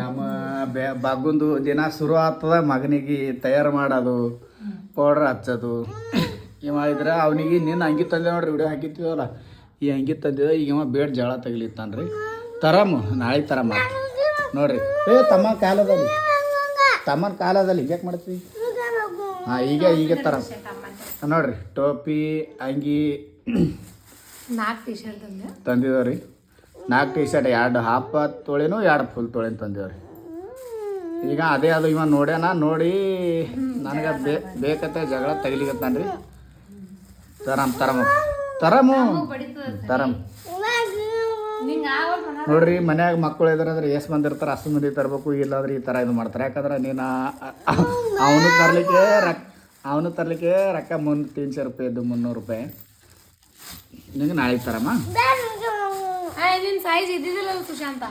ನಮ್ಮ ಬಾಗುಂದು ದಿನ ಶುರು ಆಗ್ತದ ಮಗನಿಗೆ ತಯಾರು ಮಾಡೋದು ಪೌಡ್ರ್ ಹಚ್ಚೋದು ಇವ ಇದ್ರೆ ಅವನಿಗೆ ನಿನ್ನ ಅಂಗಿ ತಂದೆ ನೋಡ್ರಿ ವಿಡಿಯೋ ಹಾಕಿರ್ತೀವಲ್ಲ ಈ ಅಂಗಿ ತಂದಿದ ಈಗ ಇವ ಬೇಡ ಜಳ ತಗಲಿತ್ತಾನ್ರಿ ತರಮ್ಮ ನಾಳೆ ತರಮ್ಮ ನೋಡ್ರಿ ತಮ್ಮನ ಕಾಲದಲ್ಲಿ ಹಿಂಗ್ಯಾಕೆ ಮಾಡ್ತೀವಿ ಹಾಂ ಈಗ ತರ ನೋಡ್ರಿ ಟೋಪಿ ಅಂಗಿ 4 ಟಿ ಶರ್ಟ್ ತಂದಿದ್ದೇವ್ರಿ 4 ಟಿ ಶರ್ಟ್ 2 ಹಾಫ್ ತೊಳೆನೂ 2 ಫುಲ್ ತೊಳೆನು ತಂದಿದ್ದೇವ್ರಿ ಈಗ ಅದೇ ಅದು ಇವ ನೋಡ್ಯಾನ ನೋಡಿ ನನಗೆ ಬೇಕತ್ತೆ ಜಗಳ ತಗಲಿಗತ್ತಾನ್ರಿ ತರಮು ನೋಡ್ರಿ ಮನ್ಯಾಗ ಮಕ್ಕಳು ಇದ್ರಂದ್ರೆ ಎಷ್ಟು ಮಂದಿ ಇರ್ತಾರೆ ಅಷ್ಟು ಮಂದಿ ತರಬೇಕು ಇಲ್ಲಾಂದ್ರೆ ಈ ಥರ ಇದು ಮಾಡ್ತಾರೆ ಯಾಕಂದ್ರೆ ನೀನು ಅವನು ತರಲಿಕ್ಕೆ ರೊಕ್ಕ 300 ರೂಪಾಯಿ ಇದ್ದು 300 ರೂಪಾಯಿ ನಿಂಗೆ ನಾಳೆ ತರಮ್ಮ ನಿನ್ನ ಸೈಜ್ ಇದ್ದಿದ್ದಿಲ್ಲ ಸುಶಾಂತ